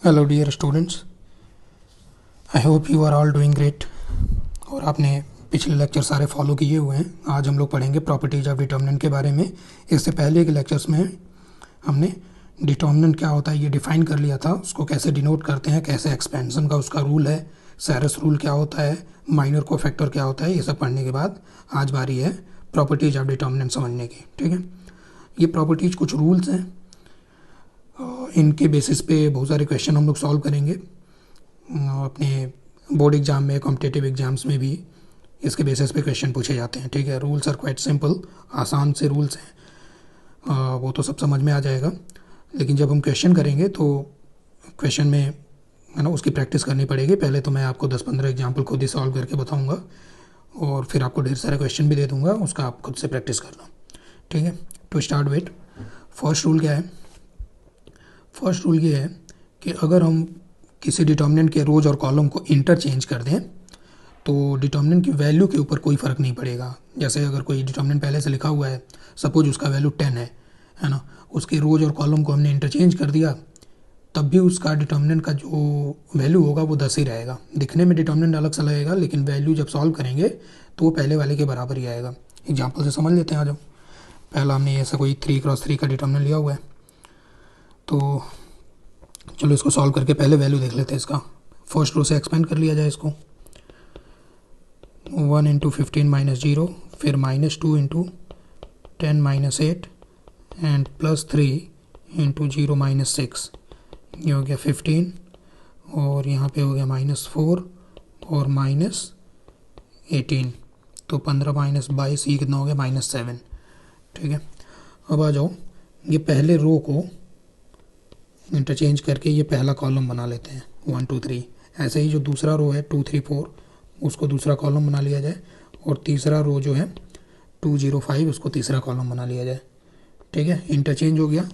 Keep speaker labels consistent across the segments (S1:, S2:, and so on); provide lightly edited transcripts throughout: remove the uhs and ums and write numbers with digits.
S1: Hello dear students, I hope you are all doing great. और आपने पिछले lecture सारे फॉलो किए हुए हैं। आज हम लोग पढ़ेंगे प्रॉपर्टीज ऑफ डिटर्मिनेंट के बारे में। इससे पहले के लेक्चर्स में हमने डिटर्मिनेंट क्या होता है ये डिफ़ाइन कर लिया था, उसको कैसे डिनोट करते हैं, कैसे एक्सपेंशन का उसका रूल है, सैरस रूल क्या होता है, माइनर कोफैक्टर क्या होता है, ये सब पढ़ने के बाद आज बारी है प्रॉपर्टीज ऑफ डिटर्मिनेंट समझने की। ठीक है, ये प्रॉपर्टीज कुछ रूल्स हैं, इनके बेसिस पे बहुत सारे क्वेश्चन हम लोग सॉल्व करेंगे अपने बोर्ड एग्ज़ाम में, कॉम्पिटिटिव एग्ज़ाम्स में भी इसके बेसिस पे क्वेश्चन पूछे जाते हैं। ठीक है, रूल्स आर क्वाइट सिंपल, आसान से रूल्स हैं, वो तो सब समझ में आ जाएगा। लेकिन जब हम क्वेश्चन करेंगे तो क्वेश्चन में है ना उसकी प्रैक्टिस करनी पड़ेगी। पहले तो मैं आपको 10-15 एग्जाम्पल खुद ही सॉल्व करके बताऊँगा और फिर आपको ढेर सारे क्वेश्चन भी दे दूँगा, उसका आप खुद से प्रैक्टिस करना। ठीक है, to start with first rule क्या है। फर्स्ट रूल ये है कि अगर हम किसी डिटर्मिनेंट के रोज और कॉलम को इंटरचेंज कर दें तो डिटर्मिनेंट की वैल्यू के ऊपर कोई फ़र्क नहीं पड़ेगा। जैसे अगर कोई डिटर्मिनेंट पहले से लिखा हुआ है, सपोज उसका वैल्यू 10 है ना, उसके रोज और कॉलम को हमने इंटरचेंज कर दिया, तब भी उसका डिटर्मिनेंट का जो वैल्यू होगा वो 10 ही रहेगा। दिखने में डिटर्मिनेंट अलग सा लगेगा, लेकिन वैल्यू जब सॉल्व करेंगे तो वो पहले वाले के बराबर ही आएगा। एग्जाम्पल से समझ लेते हैं। आ जाओ, पहला हमने ऐसा कोई 3x3 का डिटर्मिनेंट लिया हुआ है, तो चलो इसको सॉल्व करके पहले वैल्यू देख लेते हैं इसका। फर्स्ट रो से एक्सपेंड कर लिया जाए इसको। 1 इंटू 15 माइनस 0, फिर -2 into 10 minus 8 and +3 into 0 minus 6, ये हो गया 15। और यहाँ पे हो गया -4 और -18, तो 15 माइनस 22, ये कितना हो गया -7। ठीक है, अब आ जाओ, ये पहले रो को इंटरचेंज करके ये पहला कॉलम बना लेते हैं 1 2 3। ऐसे ही जो दूसरा रो है 2 3 4, उसको दूसरा कॉलम बना लिया जाए, और तीसरा रो जो है 2 0 5, उसको तीसरा कॉलम बना लिया जाए। ठीक है, इंटरचेंज हो गया।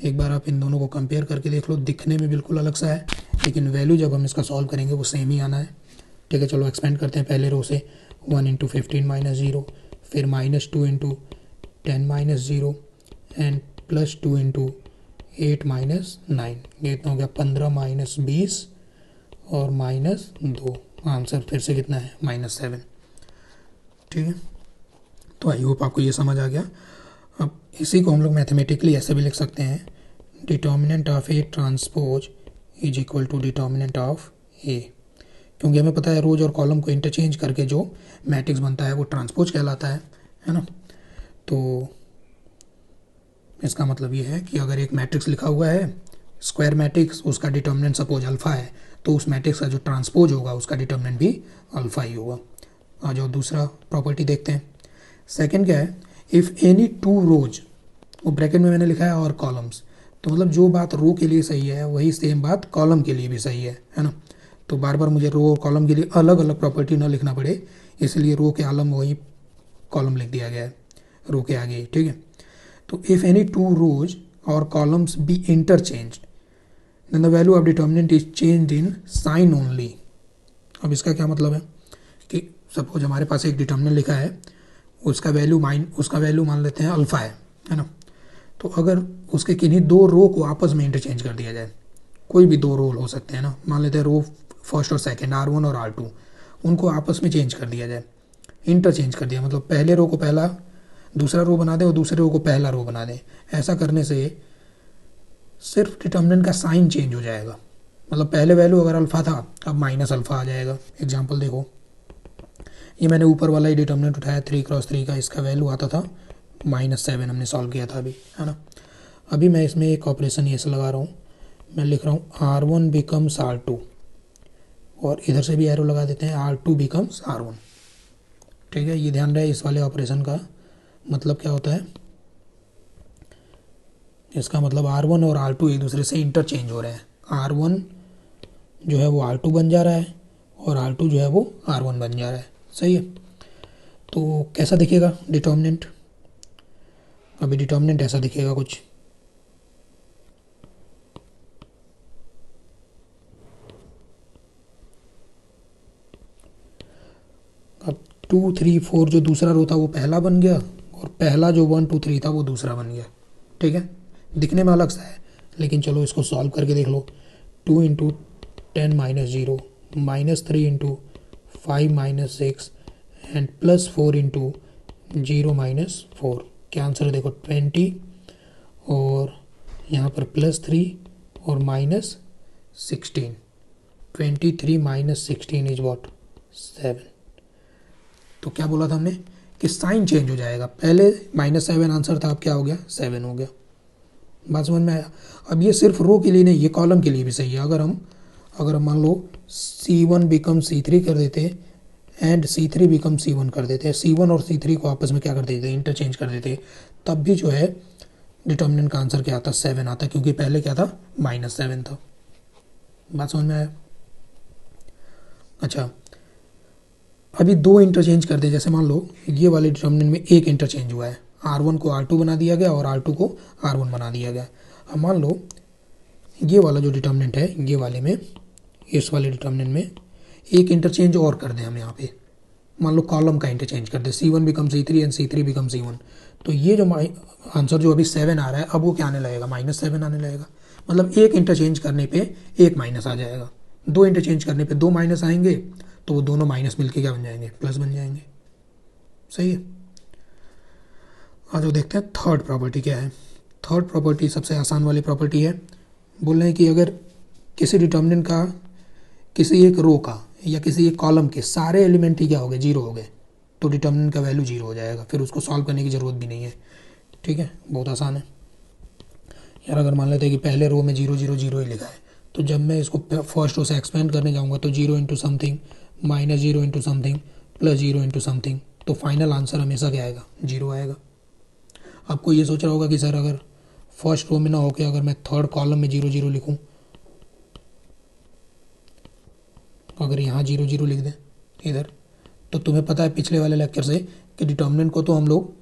S1: एक बार आप इन दोनों को कंपेयर करके देख लो, दिखने में बिल्कुल अलग सा है, लेकिन वैल्यू जब हम इसका सॉल्व करेंगे वो सेम ही आना है। ठीक है, चलो एक्सपेंड करते हैं पहले रो से। 1 इंटू 15 माइनस 0, फिर -2 into 10 minus 0 and +2 into 8 minus 9, ये कितना हो गया 15 माइनस 20 और -2। आंसर फिर से कितना है -7। ठीक है, तो आई होप आपको ये समझ आ गया। अब इसी को हम लोग मैथमेटिकली ऐसे भी लिख सकते हैं, determinant of A transpose is equal to determinant of A. क्योंकि हमें पता है रोज और कॉलम को इंटरचेंज करके जो मैट्रिक्स बनता है वो ट्रांसपोज कहलाता है ना। तो इसका मतलब ये है कि अगर एक मैट्रिक्स लिखा हुआ है स्क्वायर मैट्रिक्स, उसका डिटर्मिनेंट सपोज अल्फ़ा है, तो उस मैट्रिक्स का जो ट्रांसपोज होगा उसका डिटर्मिनेंट भी अल्फ़ा ही होगा। आ जाओ दूसरा प्रॉपर्टी देखते हैं। सेकंड क्या है, इफ़ एनी 2 रोज, वो ब्रैकेट में मैंने लिखा है और कॉलम्स, तो मतलब जो बात रो के लिए सही है वही सेम बात कॉलम के लिए भी सही है ना। तो बार बार मुझे रो और कॉलम के लिए अलग अलग प्रॉपर्टी ना लिखना पड़े, इसलिए रो के आलम वही कॉलम लिख दिया गया है रो के आगे। ठीक है, तो इफ़ एनी 2 रोज और columns be interchanged then the value of determinant is changed in sign only. अब इसका क्या मतलब है कि सपोज हमारे पास एक डिटर्मिनेंट लिखा है, उसका वैल्यू मान लेते हैं अल्फ़ा है ना। तो अगर उसके किन्हीं 2 रो को आपस में इंटरचेंज कर दिया जाए, कोई भी 2 रो हो सकते हैं ना, मान लेते हैं रो फर्स्ट और सेकेंड R1 और R2, उनको आपस में चेंज कर दिया जाए, इंटरचेंज कर दिया, मतलब पहले रो को पहला दूसरा रो बना दें और दूसरे रो को पहला रो बना दें। ऐसा करने से सिर्फ डिटर्मिनेंट का साइन चेंज हो जाएगा, मतलब पहले वैल्यू अगर अल्फ़ा था अब माइनस अल्फ़ा आ जाएगा। एग्जांपल देखो, ये मैंने ऊपर वाला ही डिटर्मिनेंट उठाया 3x3 का, इसका वैल्यू आता था -7, हमने सॉल्व किया था अभी, है ना। अभी मैं इसमें एक ऑपरेशन ये से लगा रहा हूँ, मैं लिख रहा हूँ R1 बिकम्स R2, और इधर से भी एरो लगा देते हैं R2 बिकम्स R1। ठीक है, ये ध्यान रहे इस वाले ऑपरेशन का मतलब क्या होता है, इसका मतलब R1 और R2 एक दूसरे से इंटरचेंज हो रहे हैं। R1 जो है वो R2 बन जा रहा है और R2 जो है वो R1 बन जा रहा है। सही है, तो कैसा दिखेगा डिटर्मिनेंट, अभी डिटर्मिनेंट ऐसा दिखेगा कुछ। अब 2 3 4 जो दूसरा रो था वो पहला बन गया, और पहला जो 1 2 3 था वो दूसरा बन गया। ठीक है, दिखने में अलग सा है, लेकिन चलो इसको सॉल्व करके देख लो। 2 into 10 minus 0 minus 3 into 5 minus 6 and plus 4 into 0 minus 4। क्या आंसर है देखो 20 और यहाँ पर प्लस 3 और माइनस 16। 23 minus 16 is what 7। तो क्या बोला था हमने कि साइन चेंज हो जाएगा, पहले -7 आंसर था, अब क्या हो गया 7 हो गया। बात समझ में आया। अब ये सिर्फ रो के लिए नहीं, ये कॉलम के लिए भी सही है। अगर हम मान लो C1 बिकम C3 कर देते एंड C3 बिकम C1 कर देते, C1 और C3 को आपस में क्या कर देते, इंटरचेंज कर देते, तब भी जो है डिटर्मिनेंट का आंसर क्या आता 7 आता, क्योंकि पहले क्या था -7 था। बात समझ में आया। अच्छा अभी दो इंटरचेंज कर दे, जैसे मान लो ये वाले डिटर्मिनेंट में एक इंटरचेंज हुआ है, R1 को R2 बना दिया गया और R2 को R1 बना दिया गया। अब मान लो ये वाला जो डिटर्मिनेंट है, ये वाले में, इस वाले डिटर्मिनेंट में एक इंटरचेंज और कर दें हम यहाँ पे, मान लो कॉलम का इंटरचेंज कर दे, C1 become C3 and C3 become C1। तो ये जो आंसर जो अभी 7 आ रहा है, अब वो क्या आने लगेगा -7 आने लगेगा। मतलब एक इंटरचेंज करने पे एक माइनस आ जाएगा, दो इंटरचेंज करने पे दो माइनस आएंगे, तो वो दोनों माइनस मिलके क्या बन जाएंगे, प्लस बन जाएंगे। सही है। आज वो देखते हैं थर्ड प्रॉपर्टी क्या है। थर्ड प्रॉपर्टी सबसे आसान वाली प्रॉपर्टी है। बोल रहे हैं कि अगर किसी डिटर्मिनेंट का, किसी एक रो का या किसी एक कॉलम के सारे एलिमेंट ही क्या हो गए, 0 हो गए, तो डिटर्मिनेंट का वैल्यू 0 हो जाएगा, फिर उसको सॉल्व करने की ज़रूरत भी नहीं है। ठीक है, बहुत आसान है यार। अगर मान लेते हैं कि पहले रो में 0 0 0 ही लिखा है, तो जब मैं इसको फर्स्ट रो से एक्सपेंड करने जाऊंगा तो 0 into something minus 0 into something plus 0 into something, तो फाइनल आंसर हमेशा क्या आएगा, 0 आएगा। आपको ये सोच रहा होगा कि सर अगर फर्स्ट रो में ना होकर अगर मैं थर्ड कॉलम में 0 0 लिखूं, अगर यहाँ 0 0 लिख दें इधर, तो तुम्हें पता है पिछले वाले लेक्चर से कि डिटर्मिनेंट को तो हम लोग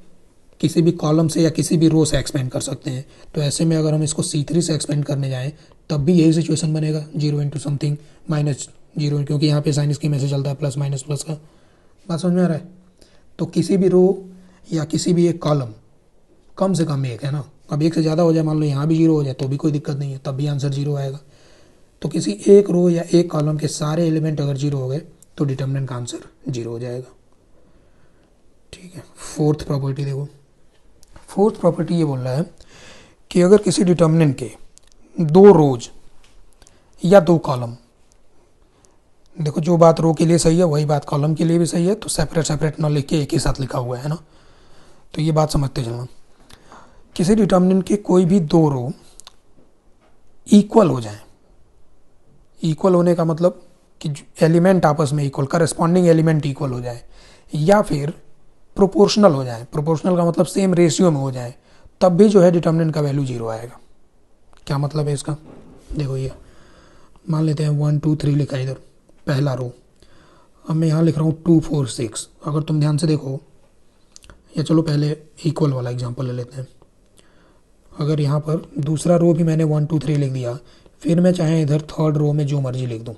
S1: किसी भी कॉलम से या किसी भी रो से एक्सपेंड कर सकते हैं। तो ऐसे में अगर हम इसको C3 से एक्सपेंड करने जाएं तब भी यही सिचुएशन बनेगा, 0 इंटू समथिंग माइनस 0, क्योंकि यहाँ पे साइन स्कीम ऐसे चलता है, प्लस माइनस प्लस का। बात समझ में आ रहा है। तो किसी भी रो या किसी भी एक कॉलम, कम से कम एक है ना, अब एक से ज़्यादा हो जाए, मान लो यहाँ भी 0 हो जाए तो भी कोई दिक्कत नहीं है, तब भी आंसर 0 आएगा। तो किसी एक रो या एक कॉलम के सारे एलिमेंट अगर 0 हो गए तो डिटर्मिनेंट का आंसर 0 हो जाएगा। ठीक है। फोर्थ प्रॉपर्टी देखो, फोर्थ प्रॉपर्टी ये बोल रहा है कि अगर किसी डिटर्मिनेंट के दो रोज या दो कॉलम, देखो जो बात रो के लिए सही है वही बात कॉलम के लिए भी सही है, तो सेपरेट सेपरेट ना लिख के एक ही साथ लिखा हुआ है ना, तो ये बात समझते चलना। किसी डिटर्मिनेंट के कोई भी दो रो इक्वल हो जाए, इक्वल होने का मतलब कि एलिमेंट आपस में इक्वल, करस्पॉन्डिंग एलिमेंट इक्वल हो जाए, या फिर प्रोपोर्शनल हो जाए, प्रोपोर्शनल का मतलब सेम रेशियो में हो जाए, तब भी जो है डिटर्मिनेंट का वैल्यू 0 आएगा। क्या मतलब है इसका, देखो ये मान लेते हैं 1 2 3 लिखा है इधर पहला रो, अब मैं यहाँ लिख रहा हूँ 2 4 6। अगर तुम ध्यान से देखो, या चलो पहले इक्वल वाला एग्जांपल ले लेते हैं। अगर यहाँ पर दूसरा रो भी मैंने 1 2 3 लिख दिया, फिर मैं चाहे इधर थर्ड रो में जो मर्जी लिख दूँ,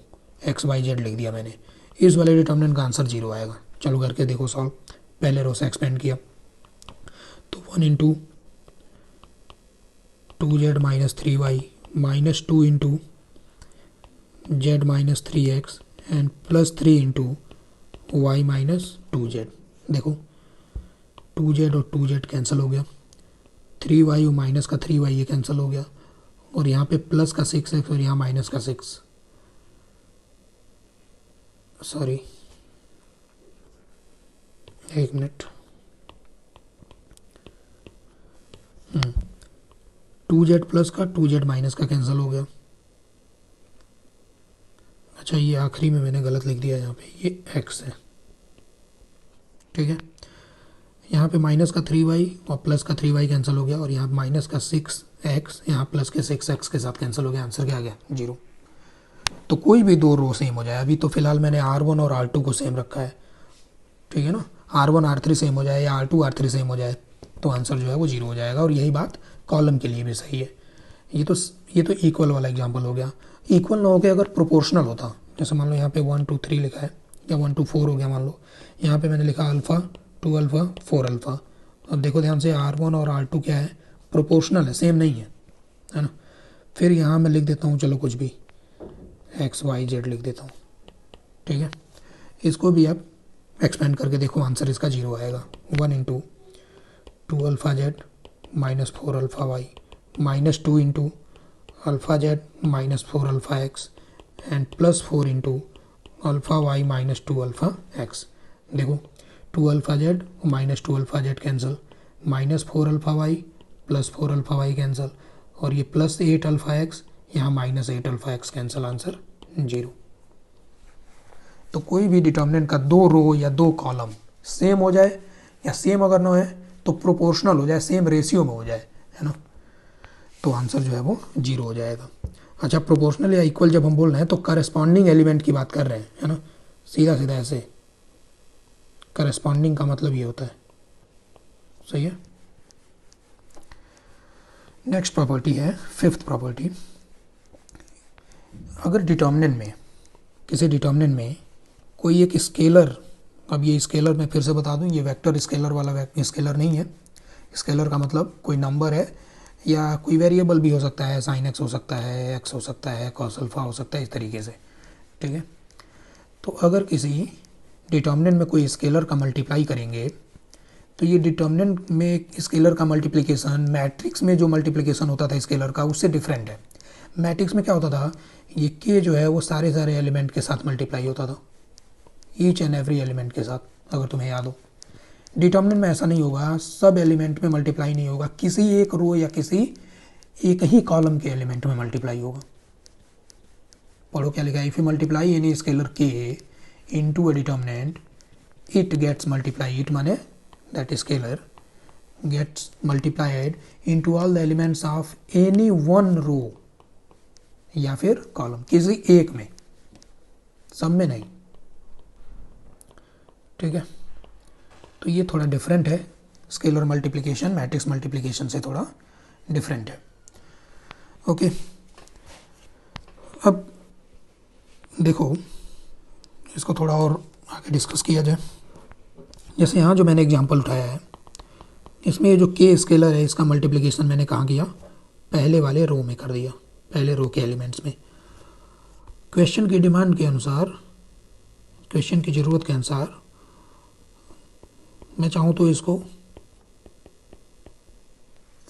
S1: x y z लिख दिया मैंने, इस वाले डिटर्मिनेंट का आंसर 0 आएगा। चलो करके देखो सॉल्व। पहले रो से एक्सपेंड किया तो 1 into 2z minus 3y minus 2 into z minus 3x and plus 3 into y minus 2z। देखो 2z और 2z कैंसिल हो गया, 3y और माइनस का 3y ये कैंसिल हो गया, और यहाँ पे प्लस का 6x और यहाँ माइनस का 6, सॉरी एक मिनट, 2z प्लस का 2z माइनस का कैंसिल हो गया। अच्छा ये आखिरी में मैंने गलत लिख दिया, यहाँ पे ये x है। ठीक है, यहाँ पे माइनस का 3y और प्लस का 3y कैंसिल हो गया, और यहाँ माइनस का 6x यहाँ प्लस के 6x के साथ कैंसिल हो गया, आंसर क्या आ गया 0। तो कोई भी दो रो सेम हो जाए, अभी तो फिलहाल मैंने R1 और R2 को सेम रखा है, ठीक है ना, R1 R3 सेम हो जाए या R2 R3 सेम हो जाए तो आंसर जो है वो 0 हो जाएगा। और यही बात कॉलम के लिए भी सही है। ये तो इक्वल वाला एग्जांपल हो गया। इक्वल ना हो गया अगर प्रोपोर्शनल होता, जैसे मान लो यहाँ पे 1 2 3 लिखा है या 1 2 4 हो गया, मान लो यहाँ पे मैंने लिखा अल्फ़ा 2 अल्फ़ा 4 अल्फ़ा। अब देखो ध्यान से R1 और R2 क्या है, प्रोपोर्शनल है, सेम नहीं है, है ना। फिर यहाँ मैं लिख देता हूँ चलो कुछ भी, एक्स वाई जेड लिख देता हूँ, ठीक है। इसको भी आप एक्सपेंड करके देखो, आंसर इसका 0 आएगा। 1 into 2 alpha z minus 4 alpha y minus 2 into alpha z minus 4 alpha x and plus 4 into alpha y minus 2 alpha x. देखो 2 alpha z minus 2 alpha z cancel, minus 4 alpha y plus 4 alpha y cancel, और ये plus 8 alpha x, यहाँ minus 8 alpha x cancel, answer 0। तो कोई भी determinant का 2 रो या 2 column same हो जाए, या सेम अगर ना हो तो प्रोपोर्शनल हो जाए, सेम रेशियो में हो जाए, है ना, तो आंसर जो है वो 0 हो जाएगा। अच्छा, प्रोपोर्शनल या इक्वल जब हम बोल रहे हैं तो करस्पॉन्डिंग एलिमेंट की बात कर रहे हैं, है ना, सीधा सीधा ऐसे। करस्पॉन्डिंग का मतलब ये होता है, सही है। नेक्स्ट प्रॉपर्टी है 5th प्रॉपर्टी। अगर डिटर्मिनेंट में, किसी डिटर्मिनेंट में कोई एक स्केलर, अब ये स्केलर मैं फिर से बता दूं, ये वेक्टर स्केलर वाला स्केलर नहीं है। स्केलर का मतलब कोई नंबर है या कोई वेरिएबल भी हो सकता है, साइन एक्स हो सकता है, एक्स हो सकता है, कॉस अल्फा हो सकता है, इस तरीके से, ठीक है। तो अगर किसी डिटर्मिनेंट में कोई स्केलर का मल्टीप्लाई करेंगे तो ये डिटर्मिनेंट में स्केलर का मल्टीप्लिकेशन मैट्रिक्स में जो मल्टीप्लिकेशन होता था स्केलर का उससे डिफरेंट है। मैट्रिक्स में क्या होता था, ये के जो है वो सारे एलिमेंट के साथ मल्टीप्लाई होता था, ईच एंड एवरी एलिमेंट के साथ, अगर तुम्हें याद हो। डिटर्मिनेंट में ऐसा नहीं होगा, सब एलिमेंट में मल्टीप्लाई नहीं होगा, किसी एक रो या किसी एक ही कॉलम के एलिमेंट में मल्टीप्लाई होगा। पढ़ो क्या लिखा है, if you multiply any scalar के into a determinant it gets multiply, it माने that scalar gets multiplied into all the elements of any one row या फिर कॉलम, किसी एक में, सब में नहीं, ठीक है। तो ये थोड़ा डिफरेंट है, स्केलर मल्टीप्लिकेशन मैट्रिक्स मल्टीप्लिकेशन से थोड़ा डिफरेंट है, ओके। अब देखो इसको थोड़ा और आगे डिस्कस किया जाए। जैसे यहाँ जो मैंने एग्जांपल उठाया है, इसमें ये जो के स्केलर है इसका मल्टीप्लिकेशन मैंने कहाँ किया, पहले वाले रो में कर दिया, पहले रो के एलिमेंट्स में। क्वेश्चन की डिमांड के अनुसार, क्वेश्चन की ज़रूरत के अनुसार मैं चाहूँ तो इसको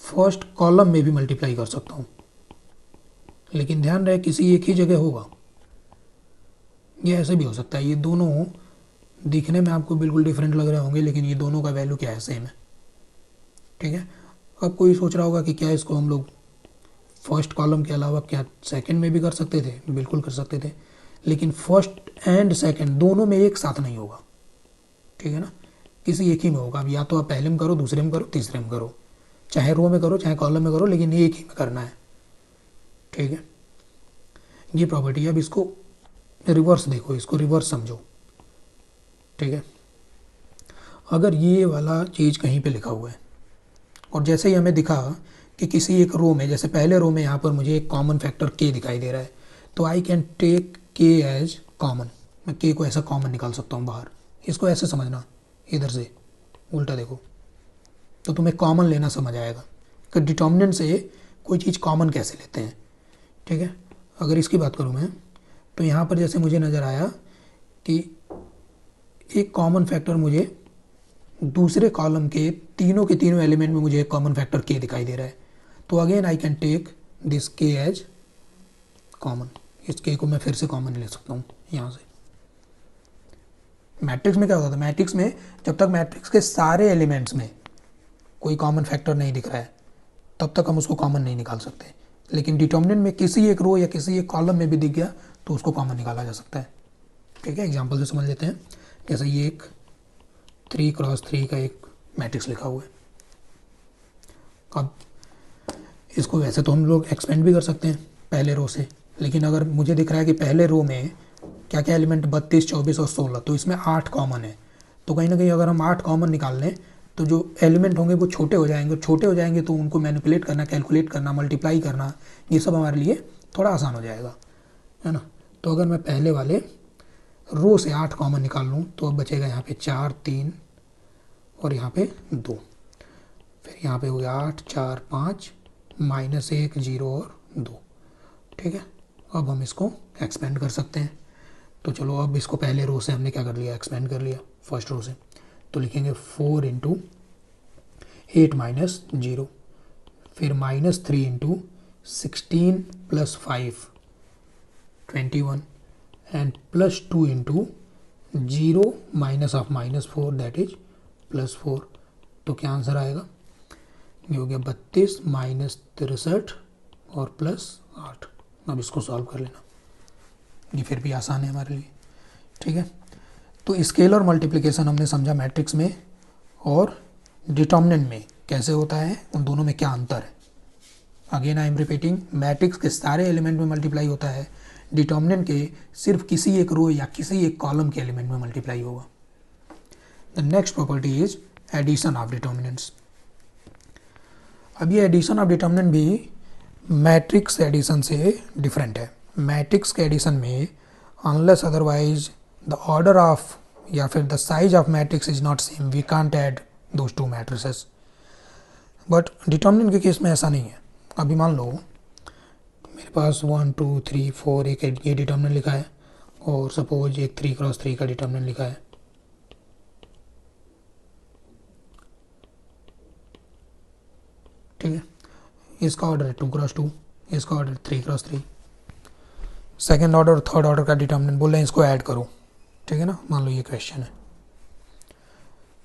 S1: फर्स्ट कॉलम में भी मल्टीप्लाई कर सकता हूँ, लेकिन ध्यान रहे किसी एक ही जगह होगा। ये ऐसे भी हो सकता है, ये दोनों दिखने में आपको बिल्कुल डिफरेंट लग रहे होंगे लेकिन ये दोनों का वैल्यू क्या है, सेम है, ठीक है। अब कोई सोच रहा होगा कि क्या इसको हम लोग फर्स्ट कॉलम के अलावा क्या सेकंड में भी कर सकते थे, बिल्कुल कर सकते थे, लेकिन फर्स्ट एंड सेकंड दोनों में एक साथ नहीं होगा, ठीक है ना, किसी एक ही में होगा। अब या तो आप पहले में करो, दूसरे में करो, तीसरे में करो, चाहे रो में करो चाहे कॉलम में करो, लेकिन एक ही में करना है, ठीक है। ये प्रॉपर्टी, अब इसको रिवर्स देखो, इसको रिवर्स समझो, ठीक है। अगर ये वाला चीज़ कहीं पे लिखा हुआ है और जैसे ही हमें दिखा कि किसी एक रो में, जैसे पहले रो में यहाँ पर मुझे एक कॉमन फैक्टर के दिखाई दे रहा है, तो आई कैन टेक के एज कॉमन, मैं के को ऐसा कॉमन निकाल सकता हूँ बाहर। इसको ऐसे समझना, इधर से उल्टा देखो तो तुम्हें कॉमन लेना समझ आएगा कि डिटर्मिनेंट से कोई चीज़ कॉमन कैसे लेते हैं, ठीक है। अगर इसकी बात करूँ मैं तो यहाँ पर जैसे मुझे नज़र आया कि एक कॉमन फैक्टर मुझे दूसरे कॉलम के तीनों एलिमेंट में मुझे एक कॉमन फैक्टर के दिखाई दे रहा है, तो again I can take this K as common. इस के को मैं फिर से कॉमन ले सकता हूँ यहाँ से। मैट्रिक्स में क्या होता था, मैट्रिक्स में जब तक मैट्रिक्स के सारे एलिमेंट्स में कोई कॉमन फैक्टर नहीं दिख रहा है तब तक हम उसको कॉमन नहीं निकाल सकते, लेकिन डिटर्मिनेंट में किसी एक रो या किसी एक कॉलम में भी दिख गया तो उसको कॉमन निकाला जा सकता है, ठीक है। एग्जाम्पल से समझ लेते हैं। जैसे ये एक 3x3 का एक मैट्रिक्स लिखा हुआ है। अब इसको वैसे तो हम लोग एक्सपेंड भी कर सकते हैं पहले रो से, लेकिन अगर मुझे दिख रहा है कि पहले रो में क्या क्या एलिमेंट 32, 24 और 16, तो इसमें 8 कॉमन है, तो कहीं ना कहीं अगर हम 8 कॉमन निकाल लें तो जो एलिमेंट होंगे वो छोटे हो जाएंगे, छोटे हो जाएंगे तो उनको मैनिपुलेट करना, कैलकुलेट करना, मल्टीप्लाई करना, ये सब हमारे लिए थोड़ा आसान हो जाएगा, है ना। तो अगर मैं पहले वाले रो से 8 कॉमन निकाल लूँ तो अब बचेगा यहाँ पे 4, 3 और यहाँ पे 2, फिर यहाँ पे हो गया 8, 4, 5 -1, 0 और 2, ठीक है। अब हम इसको एक्सपेंड कर सकते हैं। तो चलो अब इसको पहले रो से हमने क्या कर लिया, एक्सपेंड कर लिया फर्स्ट रो से। तो लिखेंगे 4 इंटू 8 माइनस 0, फिर -3 into 16 plus 5 21 and +2 into 0 minus of -4 that is +4। तो क्या आंसर आएगा, ये हो गया 32 माइनस 63 और +8। अब इसको सॉल्व कर लेना, ये फिर भी आसान है हमारे लिए। ठीक है, तो स्केलर मल्टीप्लिकेशन हमने समझा मैट्रिक्स में, और डिटर्मिनेंट में कैसे होता है, उन दोनों में क्या अंतर है। Again I am repeating, matrix के सारे एलिमेंट में मल्टीप्लाई होता है, डिटर्मिनेंट के सिर्फ किसी एक रो या किसी एक कॉलम के एलिमेंट में मल्टीप्लाई होगा। The next property is addition of determinants. अब ये एडिशन ऑफ डिटर्मिनेंट भी मैट्रिक्स एडिशन से डिफरेंट है। मैट्रिक्स के एडिशन में unless otherwise the order of या फिर the size of matrix is not same, we can't add those two matrices. But determinant के केस में ऐसा नहीं है। अभी मान लो मेरे पास 1 2 3 4 एक ये डिटर्मिनेंट लिखा है, और सपोज एक 3x3 का डिटर्मिनेंट लिखा है। ठीक है, इसका ऑर्डर है 2x2, इसका ऑर्डर 3x3। सेकेंड ऑर्डर और थर्ड ऑर्डर का डिटर्मिनेंट बोल रहे हैं इसको ऐड करो। ठीक है ना, मान लो ये क्वेश्चन है।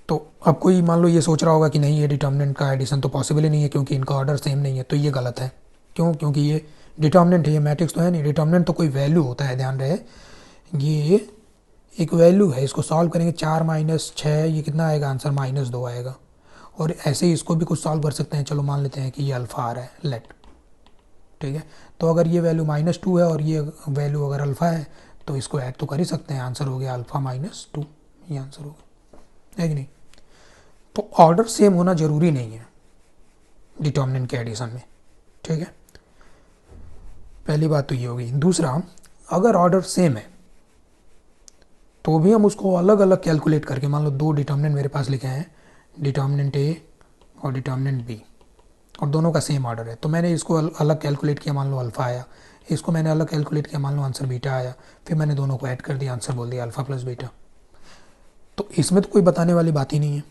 S1: तो अब कोई मान लो ये सोच रहा होगा कि नहीं, ये डिटर्मिनेंट का एडिशन तो पॉसिबल ही नहीं है क्योंकि इनका ऑर्डर सेम नहीं है। तो ये गलत है। क्यों? क्योंकि ये डिटर्मिनेंट है, ये मैट्रिक्स तो है नहीं। डिटर्मिनेंट तो कोई वैल्यू होता है, ध्यान रहे, ये एक वैल्यू है। इसको सॉल्व करेंगे 4 माइनस 6, ये कितना आएगा आंसर, -2 आएगा। और ऐसे ही इसको भी कुछ सॉल्व कर सकते हैं। चलो मान लेते हैं कि ये अल्फ़ा आ रहा है, लेट। ठीक है, तो अगर ये वैल्यू -2 है और ये वैल्यू अगर अल्फ़ा है तो इसको ऐड तो कर ही सकते हैं। आंसर हो गया अल्फ़ा -2, ये आंसर हो गया, है कि नहीं। तो ऑर्डर सेम होना जरूरी नहीं है डिटर्मिनेंट के एडिशन में। ठीक है, पहली बात तो ये होगी। दूसरा, अगर ऑर्डर सेम है तो भी हम उसको अलग अलग कैलकुलेट करके, मान लो 2 डिटर्मिनेंट मेरे पास लिखे हैं, डिटर्मिनेंट ए और डिटर्मिनेंट बी, और दोनों का सेम ऑर्डर है। तो मैंने इसको अलग कैलकुलेट किया, मान लो अल्फ़ा आया। इसको मैंने अलग कैलकुलेट किया, मान लो आंसर बीटा आया। फिर मैंने दोनों को ऐड कर दिया, आंसर बोल दिया अल्फ़ा प्लस बीटा। तो इसमें तो कोई बताने वाली बात ही नहीं है।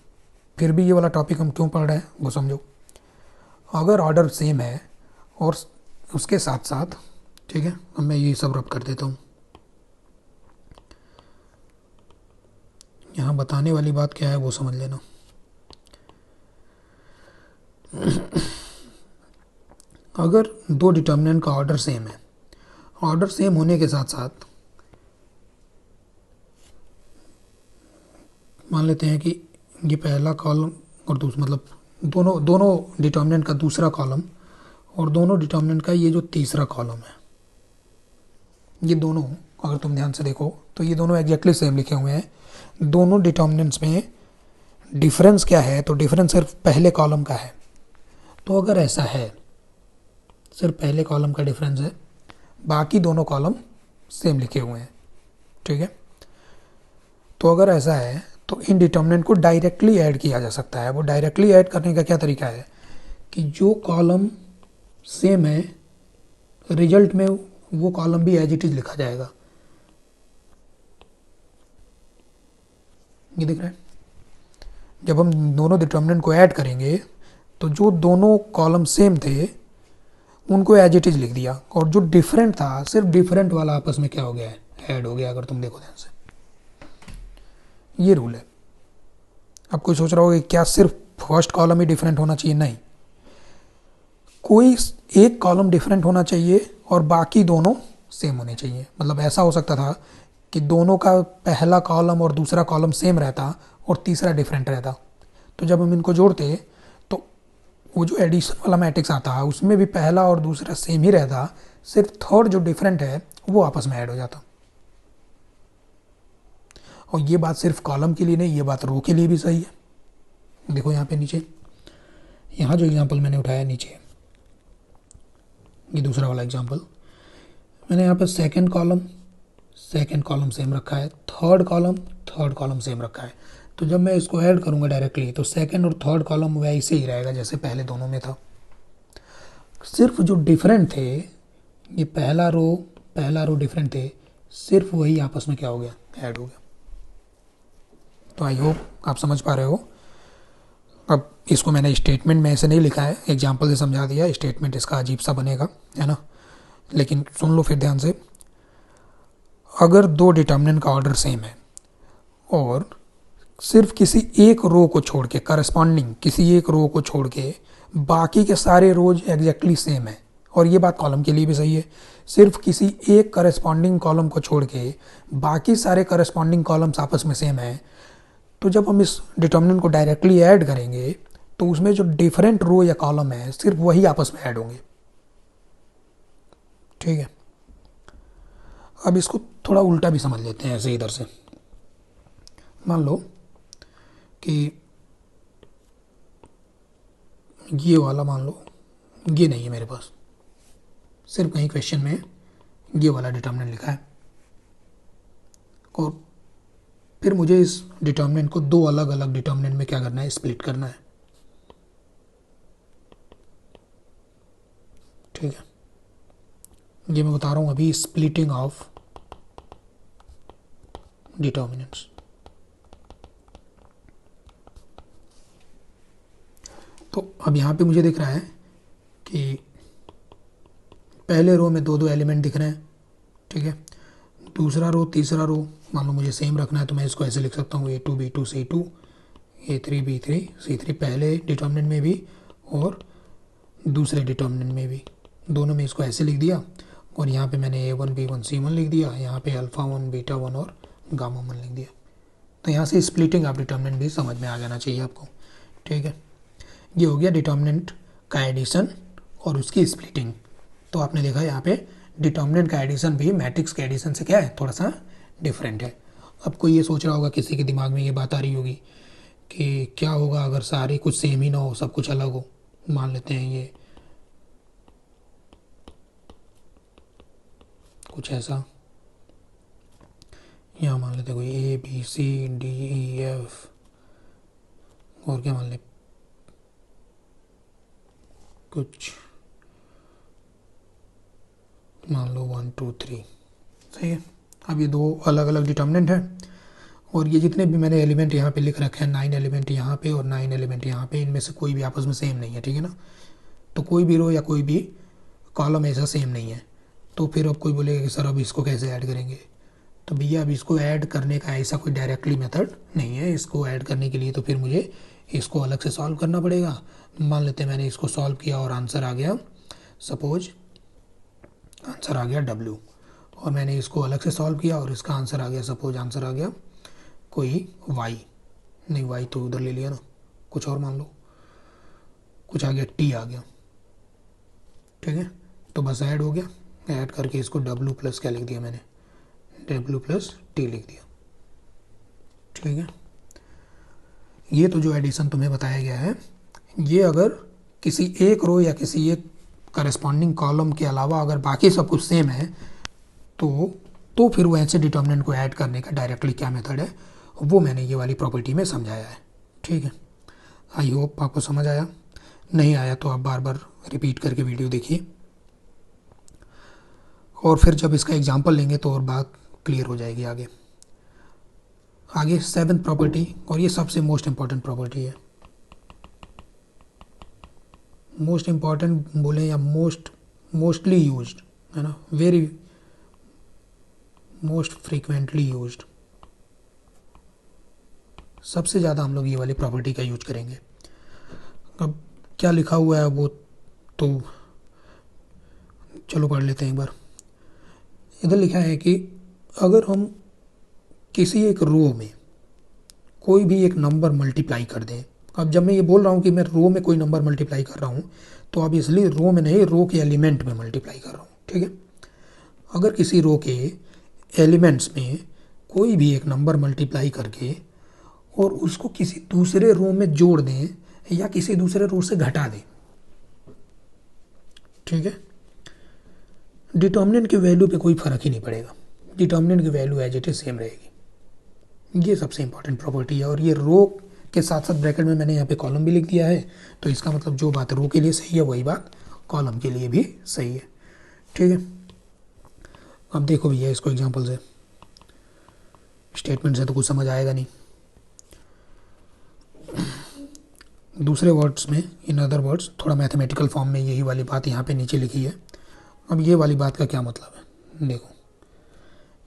S1: फिर भी ये वाला टॉपिक हम क्यों पढ़ रहे हैं वो समझो। अगर ऑर्डर सेम है और उसके साथ साथ, ठीक है, अब मैं ये सब रब कर देता हूँ। यहाँ बताने वाली बात क्या है वो समझ लेना। अगर 2 डिटर्मिनेंट का ऑर्डर सेम है, ऑर्डर सेम होने के साथ साथ मान लेते हैं कि ये पहला कॉलम और दूसरा, मतलब दोनों डिटर्मिनेंट का दूसरा कॉलम और दोनों डिटर्मिनेंट का ये जो तीसरा कॉलम है, ये दोनों अगर तुम ध्यान से देखो तो ये दोनों एग्जैक्टली सेम लिखे हुए हैं। दोनों डिटर्मिनेंट्स में डिफरेंस क्या है, तो डिफरेंस सिर्फ पहले कॉलम का है। तो अगर ऐसा है, सिर्फ पहले कॉलम का डिफरेंस है, बाकी दोनों कॉलम सेम लिखे हुए हैं। ठीक है, तो अगर ऐसा है तो इन डिटर्मिनेंट को डायरेक्टली ऐड किया जा सकता है। वो डायरेक्टली ऐड करने का क्या तरीका है कि जो कॉलम सेम है, रिजल्ट में वो कॉलम भी एज इट इज लिखा जाएगा। ये दिख रहा है, जब हम दोनों डिटर्मिनेंट को ऐड करेंगे तो जो दोनों कॉलम सेम थे उनको एज इट इज लिख दिया, और जो डिफरेंट था सिर्फ डिफरेंट वाला आपस में क्या हो गया है, ऐड हो गया। अगर तुम देखो ध्यान से, ये रूल है। अब कोई सोच रहा होगा क्या सिर्फ फर्स्ट कॉलम ही डिफरेंट होना चाहिए? नहीं, कोई एक कॉलम डिफरेंट होना चाहिए और बाकी दोनों सेम होने चाहिए। मतलब ऐसा हो सकता था कि दोनों का पहला कॉलम और दूसरा कॉलम सेम रहता और तीसरा डिफरेंट रहता। तो जब हम इनको जोड़ते तो वो जो एडिशन वाला मैट्रिक्स आता उसमें भी पहला और दूसरा सेम ही रहता, सिर्फ थर्ड जो डिफरेंट है वो आपस में ऐड हो जाता। और ये बात सिर्फ कॉलम के लिए नहीं, ये बात रो के लिए भी सही है। देखो यहाँ पे नीचे, यहाँ जो एग्जांपल मैंने उठाया नीचे, ये दूसरा वाला एग्जांपल मैंने यहाँ पे सेकंड कॉलम सेम रखा है, थर्ड कॉलम सेम रखा है। तो जब मैं इसको ऐड करूँगा डायरेक्टली तो सेकंड और थर्ड कॉलम वैसे ही रहेगा जैसे पहले दोनों में था। सिर्फ जो डिफरेंट थे, ये पहला रो पहला रो डिफरेंट थे, सिर्फ वही आपस में क्या हो गया, ऐड हो गया। तो आई होप आप समझ पा रहे हो। अब इसको मैंने स्टेटमेंट में ऐसे नहीं लिखा है, एग्जाम्पल से समझा दिया, स्टेटमेंट इसका अजीब सा बनेगा, है ना। लेकिन सुन लो फिर ध्यान से। अगर दो डिटर्मिनेंट का ऑर्डर सेम है और सिर्फ किसी एक रो को छोड़ के, करस्पॉन्डिंग किसी एक रो को छोड़ के बाकी के सारे रोज एग्जैक्टली सेम है, और ये बात कॉलम के लिए भी सही है, सिर्फ किसी एक करस्पॉन्डिंग कॉलम को छोड़ के बाकी सारे करस्पॉन्डिंग कॉलम्स आपस में सेम है, तो जब हम इस डिटर्मिनेंट को डायरेक्टली ऐड करेंगे तो उसमें जो डिफरेंट रो या कॉलम है सिर्फ वही आपस में ऐड होंगे। ठीक है, अब इसको थोड़ा उल्टा भी समझ लेते हैं ऐसे इधर से। मान लो कि ये वाला, मान लो ये नहीं है मेरे पास, सिर्फ कहीं क्वेश्चन में ये वाला डिटर्मिनेंट लिखा है, और फिर मुझे इस डिटर्मिनेंट को दो अलग अलग डिटर्मिनेंट में क्या करना है, स्प्लिट करना है। ठीक है, ये मैं बता रहा हूँ अभी, स्प्लिटिंग ऑफ डिटर्मिनेंट्स। तो अब यहाँ पे मुझे दिख रहा है कि पहले रो में दो दो एलिमेंट दिख रहे हैं। ठीक है, दूसरा रो तीसरा रो मान लो मुझे सेम रखना है, तो मैं इसको ऐसे लिख सकता हूँ A2 B2 C2 A3 B3 C3, पहले डिटर्मिनेंट में भी और दूसरे डिटर्मिनेंट में भी, दोनों में इसको ऐसे लिख दिया, और यहाँ पे मैंने A1 B1 C1 लिख दिया, यहाँ पे अल्फ़ा 1 बीटा 1 और गामा 1 लिख दिया। तो यहाँ से स्प्लिटिंग ऑफ डिटर्मिनेंट भी समझ में आ जाना चाहिए आपको। ठीक है, ये हो गया डिटर्मिनेंट का एडिशन और उसकी स्प्लिटिंग। तो आपने देखा यहाँ पे डिटर्मिनेंट का एडिशन भी मैट्रिक्स के एडिशन से क्या है, थोड़ा सा डिफरेंट है। अब कोई ये सोच रहा होगा, किसी के दिमाग में ये बात आ रही होगी कि क्या होगा अगर सारे कुछ सेम ही ना हो, सब कुछ अलग हो। मान लेते हैं ये कुछ ऐसा, यहाँ मान लेते हैं कोई ABCDEF, और क्या मान ले, कुछ मान लो 1 2 3। सही है, अब ये दो अलग अलग डिटर्मिनेंट हैं, और ये जितने भी मैंने एलिमेंट यहाँ पे लिख रखे हैं, 9 एलिमेंट यहाँ पे और 9 एलिमेंट यहाँ पे, इनमें से कोई भी आपस में सेम नहीं है। ठीक है ना, तो कोई भी रो या कोई भी कॉलम ऐसा सेम नहीं है। तो फिर अब कोई बोलेगा कि सर अब इसको कैसे ऐड करेंगे, तो भैया अब इसको ऐड करने का ऐसा कोई डायरेक्टली मेथड नहीं है। इसको ऐड करने के लिए तो फिर मुझे इसको अलग से सॉल्व करना पड़ेगा। मान लेते हैं मैंने इसको सॉल्व किया और आंसर आ गया, सपोज आंसर आ गया W, और मैंने इसको अलग से सॉल्व किया और इसका आंसर आ गया, सपोज आंसर आ गया कोई Y, नहीं Y तो उधर ले लिया ना, कुछ और मान लो, कुछ आ गया T आ गया। ठीक है, तो बस ऐड हो गया, ऐड करके इसको W प्लस क्या लिख दिया मैंने, W प्लस T लिख दिया। ठीक है, ये तो जो एडिशन तुम्हें बताया गया है, ये अगर किसी एक रो या किसी एक करस्पॉन्डिंग कॉलम के अलावा अगर बाकी सब कुछ सेम है, तो फिर वो ऐसे डिटर्मिनेंट को ऐड करने का डायरेक्टली क्या मेथड है, वो मैंने ये वाली प्रॉपर्टी में समझाया है। ठीक है, आई होप आपको समझ आया। नहीं आया तो आप बार बार रिपीट करके वीडियो देखिए, और फिर जब इसका एग्जाम्पल लेंगे तो और बात क्लियर हो जाएगी। आगे 7th प्रॉपर्टी, और ये सबसे मोस्ट इम्पॉर्टेंट प्रॉपर्टी है। मोस्ट इम्पॉर्टेंट बोले या मोस्टली यूज्ड, है ना, वेरी मोस्ट फ्रीक्वेंटली यूज्ड, सबसे ज़्यादा हम लोग ये वाली प्रॉपर्टी का यूज करेंगे। अब क्या लिखा हुआ है वो तो चलो पढ़ लेते हैं एक बार। इधर लिखा है कि अगर हम किसी एक रो में कोई भी एक नंबर मल्टीप्लाई कर दें, अब जब मैं ये बोल रहा हूँ कि मैं रो में कोई नंबर मल्टीप्लाई कर रहा हूँ, तो अब इसलिए रो में नहीं, रो के एलिमेंट में मल्टीप्लाई कर रहा हूँ। ठीक है, अगर किसी रो के एलिमेंट्स में कोई भी एक नंबर मल्टीप्लाई करके और उसको किसी दूसरे रो में जोड़ दें या किसी दूसरे रो से घटा दें, ठीक है, डिटर्मिनेंट की वैल्यू पे कोई फ़र्क ही नहीं पड़ेगा, डिटर्मिनेंट की value as it is same रहेगी। ये सबसे इंपॉर्टेंट प्रॉपर्टी है, और ये रो के साथ साथ ब्रैकेट में मैंने यहाँ पे कॉलम भी लिख दिया है, तो इसका मतलब जो बात रो के लिए सही है वही बात कॉलम के लिए भी सही है। ठीक है, अब देखो भैया इसको एग्जांपल से, स्टेटमेंट से तो कुछ समझ आएगा नहीं। दूसरे वर्ड्स में, इन अदर वर्ड्स, थोड़ा मैथमेटिकल फॉर्म में यही वाली बात यहाँ पे नीचे लिखी है। अब ये वाली बात का क्या मतलब है, देखो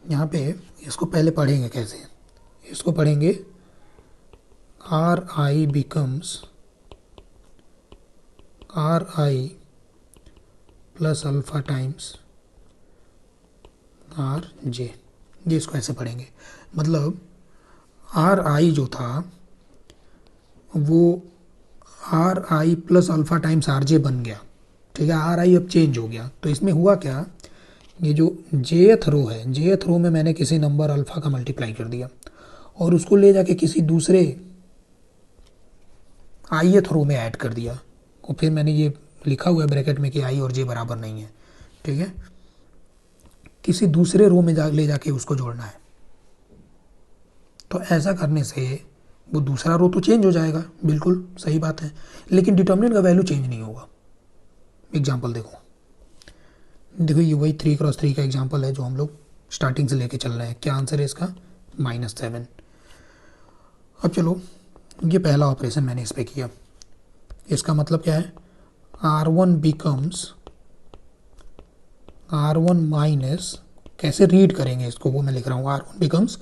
S1: यहाँ पे इसको पहले पढ़ेंगे कैसे। इसको पढ़ेंगे are I becomes are I plus alpha times R J, ये इसको ऐसे पढ़ेंगे। मतलब आर आई जो था वो are I plus alpha times R J बन गया, ठीक है। आर आई अब चेंज हो गया, तो इसमें हुआ क्या, ये जो जेथ रो है, जेथ रो में मैंने किसी नंबर अल्फ़ा का मल्टीप्लाई कर दिया और उसको ले जाके किसी दूसरे आईएथ रो में ऐड कर दिया, और फिर मैंने ये लिखा हुआ है ब्रैकेट में कि आई और जे बराबर नहीं है, ठीक है। किसी दूसरे रो में ले जाके उसको जोड़ना है। तो ऐसा करने से वो दूसरा रो तो चेंज हो जाएगा, बिल्कुल सही बात है, लेकिन डिटर्मिनेंट का वैल्यू चेंज नहीं होगा। एग्जाम्पल देखो, देखो ये वही 3x3 का एग्जाम्पल है जो हम लोग स्टार्टिंग से लेके चल रहे हैं। क्या आंसर है इसका, -7। अब चलो, ये पहला ऑपरेशन मैंने इस पर किया, इसका मतलब क्या है, R1 बिकम्स R1 माइनस, कैसे रीड करेंगे इसको वो मैं लिख रहा हूँ, R1 becomes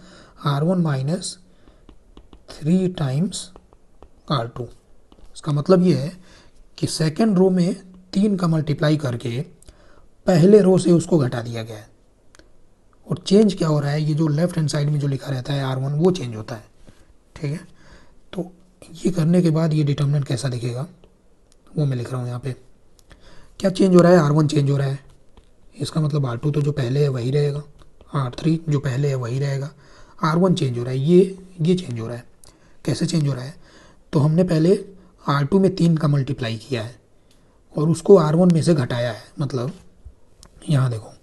S1: R1 minus 3 times R2। इसका मतलब ये है कि सेकेंड रो में 3 का मल्टीप्लाई करके पहले रो से उसको घटा दिया गया है, और चेंज क्या हो रहा है, ये जो लेफ्ट हैंड साइड में जो लिखा रहता है R1 वो चेंज होता है, ठीक है। तो ये करने के बाद ये डिटर्मिनेंट कैसा दिखेगा वो मैं लिख रहा हूँ यहाँ पे। क्या चेंज हो रहा है, R1 चेंज हो रहा है, इसका मतलब R2 तो जो पहले है वही रहेगा, R3 जो पहले है वही रहेगा, R1 चेंज हो रहा है, ये चेंज हो रहा है। कैसे चेंज हो रहा है, तो हमने पहले R2 में 3 का मल्टीप्लाई किया है और उसको R1 में से घटाया है। मतलब यहाँ देखो,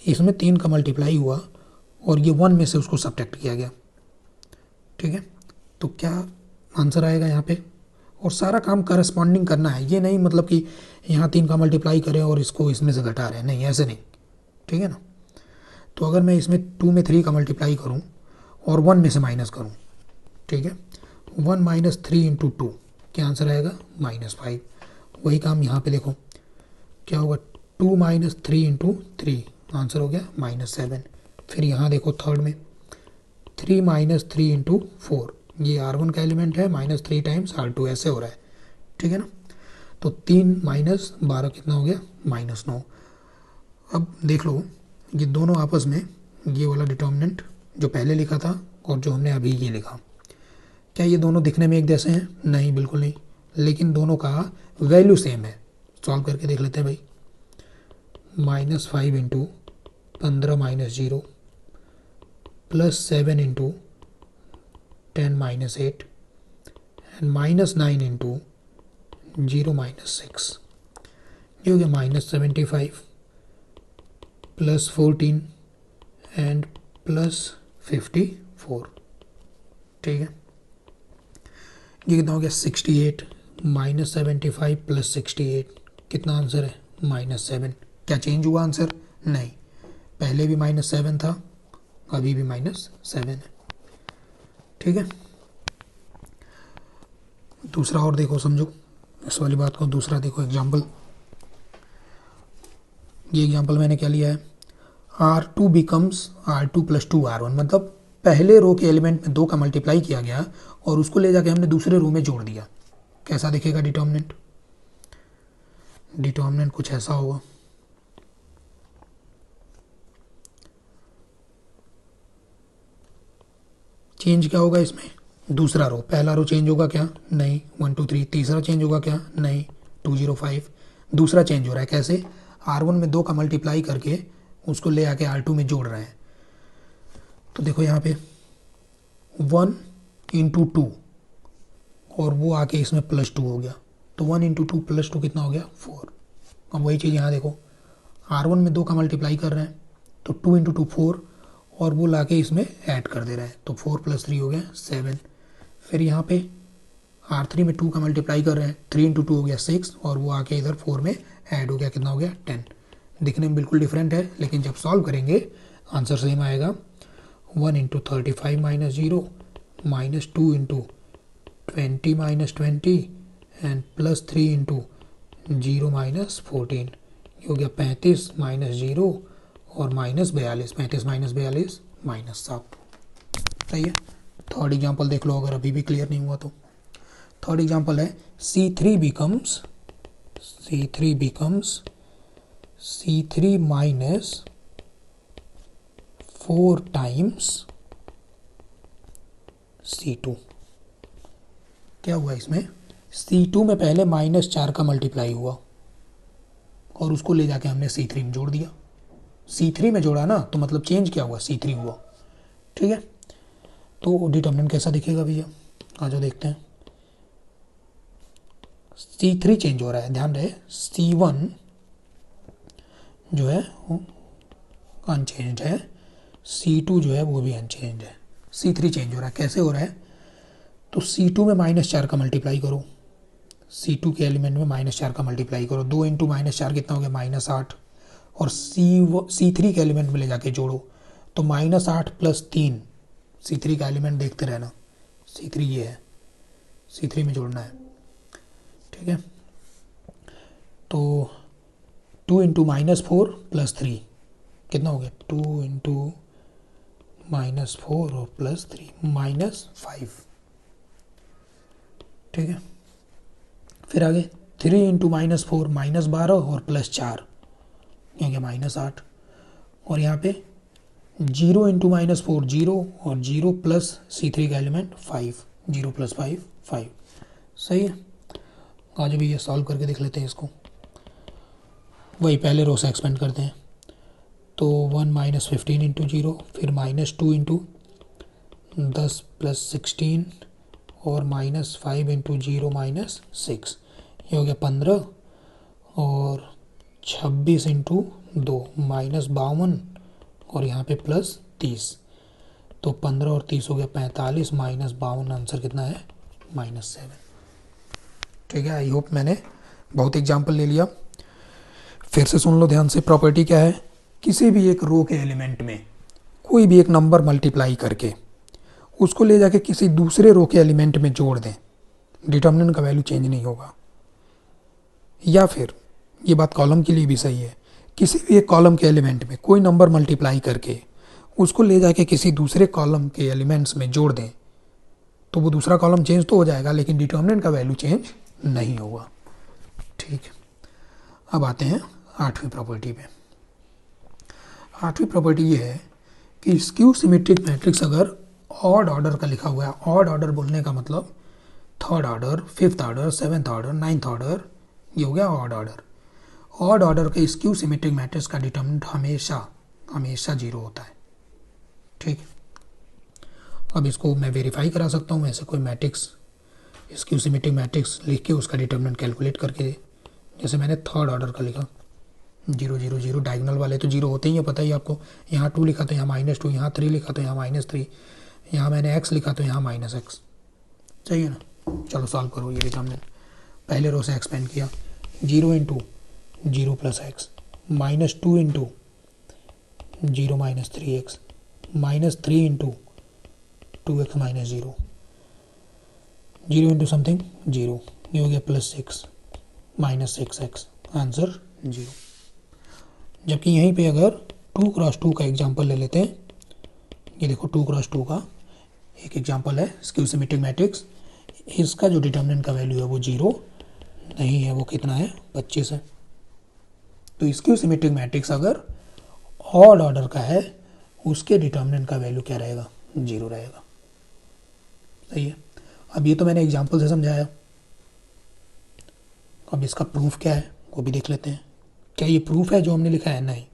S1: इसमें 3 का मल्टीप्लाई हुआ और ये 1 में से उसको सब्ट्रैक्ट किया गया, ठीक है। तो क्या आंसर आएगा यहाँ पे, और सारा काम करस्पॉन्डिंग करना है, ये नहीं मतलब कि यहाँ 3 का मल्टीप्लाई करें और इसको इसमें से घटा रहे हैं, नहीं ऐसे नहीं, ठीक है ना। तो अगर मैं इसमें 2 में 3 का मल्टीप्लाई करूँ और 1 में से माइनस करूँ, ठीक है, 1 माइनस 3 इंटू 2, क्या आंसर आएगा, -5। वही काम यहाँ पे देखो, क्या होगा, 2 माइनस 3 इंटू 3, आंसर हो गया -7। फिर यहाँ देखो थर्ड में 3 माइनस 3 इंटू 4, ये R1 का एलिमेंट है, -3 टाइम्स R2, ऐसे हो रहा है, ठीक है ना। तो 3 माइनस 12 कितना हो गया, -9। अब देख लो ये दोनों आपस में, ये वाला डिटर्मिनेंट जो पहले लिखा था और जो हमने अभी ये लिखा, क्या ये दोनों दिखने में एक जैसे हैं, नहीं बिल्कुल नहीं, लेकिन दोनों का वैल्यू सेम है। सॉल्व करके देख लेते हैं भाई, -5 into 15 minus 0 plus 7 into 10 minus 8 and -9 into 0 minus 6, ये हो गया -75 प्लस 14 एंड प्लस 54, ठीक है। ये कितना हो गया, 68, -75 प्लस 68, कितना आंसर है, -7। क्या चेंज हुआ आंसर, नहीं, पहले भी -7 था, अभी भी -7 है, ठीक है। दूसरा और देखो, समझो इस वाली बात को, दूसरा देखो एग्जाम्पल। ये एग्जाम्पल मैंने क्या लिया है, R2 becomes R2 plus 2 R1, मतलब पहले रो के एलिमेंट में 2 का मल्टीप्लाई किया गया और उसको ले जाके हमने दूसरे रो में जोड़ दिया। कैसा दिखेगा डिटर्मिनेंट, डिटर्मिनेंट कुछ ऐसा होगा, चेंज क्या होगा इसमें, दूसरा रो, पहला रो चेंज होगा क्या, नहीं, 1 2 3। तीसरा चेंज होगा क्या, नहीं, 2 0 5। दूसरा चेंज हो रहा है, कैसे, R1 में 2 का मल्टीप्लाई करके उसको ले आके R2 में जोड़ रहे हैं। तो देखो यहाँ पे 1 इंटू 2 और वो आके इसमें +2 हो गया, तो 1 इंटू 2 प्लस 2 कितना हो गया, 4। अब वही चीज़ यहाँ देखो, R1 में 2 का मल्टीप्लाई कर रहे हैं तो 2 इंटू 2 4, और वो लाके इसमें ऐड कर दे रहे हैं, तो 4 + 3 हो गया 7। फिर यहाँ पे R3 में 2 का मल्टीप्लाई कर रहे हैं, 3 इंटू 2 हो गया 6, और वो आके इधर 4 में ऐड हो गया, कितना हो गया 10। दिखने में बिल्कुल डिफरेंट है, लेकिन जब सॉल्व करेंगे आंसर सेम आएगा। 1 into 35 minus 0 minus 2 into 20 minus 20 and plus 3 into 0 minus 14, ये हो गया 35 माइनस 0 और माइनस 42, 35 माइनस 42 माइनस 7। सही है। थर्ड एग्जाम्पल देख लो अगर अभी भी क्लियर नहीं हुआ तो। थर्ड एग्जाम्पल है C3 becomes C3 minus 4 times C2। क्या हुआ इसमें, C2 में पहले -4 का मल्टीप्लाई हुआ और उसको ले जाके हमने C3 में जोड़ दिया। C3 में जोड़ा ना, तो मतलब चेंज क्या हुआ, C3 हुआ। ठीक है, तो डिटर्मिनेंट कैसा दिखेगा भैया, आ जाओ देखते हैं। C3 चेंज हो रहा है, ध्यान रहे C1 जो है वो अनचेंज है, C2 जो है वो भी अनचेंज है। C3 चेंज हो रहा है, कैसे हो रहा है, तो C2 में -4 का मल्टीप्लाई करो, C2 के एलिमेंट में -4 का मल्टीप्लाई करो, 2 इंटू -4 कितना हो गया, -8, और C3 के एलिमेंट में ले जाके जोड़ो तो -8 प्लस 3, C3 का एलिमेंट देखते रहना, C3 ये है, C3 में जोड़ना है। ठीक है, तो 2 इंटू -4 प्लस 3 कितना हो गया, 2 इंटू -4 और प्लस 3 -5। ठीक है, फिर आगे 3 इंटू -4 -12 और प्लस 4 हो गया -8, और यहाँ पे 0 इंटू -4 0 और 0 प्लस C3 का एलिमेंट 5, 0 प्लस 5 5। सही है, आज भी ये सॉल्व करके देख लेते हैं इसको। वही पहले रो से एक्सपेंड करते हैं, तो 1 माइनस 15 इंटू 0, फिर -2 इंटू 10 प्लस 16 और -5 इंटू 0 -6, ये हो गया 15, और 26 इंटू 2 -52 और यहाँ पे प्लस 30, तो 15 और 30 हो गया 45, -52, आंसर कितना है, -7। ठीक है, आई होप मैंने बहुत एग्जाम्पल ले लिया। फिर से सुन लो ध्यान से। प्रॉपर्टी क्या है, किसी भी एक रो के एलिमेंट में कोई भी एक नंबर मल्टीप्लाई करके उसको ले जाके किसी दूसरे रो के एलिमेंट में जोड़ दें, डिटर्मिनेंट का वैल्यू चेंज नहीं होगा। या फिर ये बात कॉलम के लिए भी सही है, किसी भी एक कॉलम के एलिमेंट में कोई नंबर मल्टीप्लाई करके उसको ले जाके किसी दूसरे कॉलम के एलिमेंट्स में जोड़ दें, तो वो दूसरा कॉलम चेंज तो हो जाएगा लेकिन डिटर्मिनेंट का वैल्यू चेंज नहीं होगा। ठीक है, अब आते हैं 8वीं प्रॉपर्टी पे। 8वीं प्रॉपर्टी ये है कि स्क्यू सिमेट्रिक मैट्रिक्स अगर ऑड ऑर्डर का लिखा हुआ है, ऑड ऑर्डर बोलने का मतलब 3rd order, 5th order, 7th order, 9th order, ये हो गया ऑड ऑर्डर। ऑड ऑर्डर के स्क्यू सिमेट्रिक मैट्रिक्स का डिटर्मिनेंट हमेशा 0 होता है। ठीक, अब इसको मैं वेरीफाई करा सकता हूँ, ऐसे कोई मैट्रिक्स स्क्यू सिमेट्रिक मैट्रिक्स लिख के उसका डिटर्मिनेंट कैलकुलेट करके, जैसे मैंने 3rd ऑर्डर का लिखा 0 0 0, डायगोनल वाले तो 0 होते ही है, पता ही आपको। यहाँ 2 लिखा तो यहाँ -2, यहाँ 3 लिखा तो यहाँ -3, यहाँ मैंने x लिखा तो यहाँ -x। सही है ना, चलो सॉल्व करो ये डिटर्मिनेंट। पहले रो से एक्सपेंड किया, 0 into 0 plus x, -2 into 0 minus 3x, -3 into 2x minus 0, 0 into something 0, ये हो गया +6 -6x, आंसर 0। जबकि यहीं पे अगर 2 क्रॉस 2 का एग्जांपल ले लेते हैं, ये देखो 2 क्रॉस 2 का एक एग्जांपल है स्क्यू सिमेट्रिक मैट्रिक्स, इसका जो डिटर्मिनेंट का वैल्यू है वो 0 नहीं है, वो कितना है, 25 है। तो स्क्यू सिमेट्रिक मैट्रिक्स अगर ऑड ऑर्डर का है, उसके डिटर्मिनेंट का वैल्यू क्या रहेगा, 0 रहेगा। सही है, अब ये तो मैंने एग्जांपल से समझाया, अब इसका प्रूफ क्या है वो भी देख लेते हैं। क्या ये प्रूफ है जो हमने लिखा है, नहीं,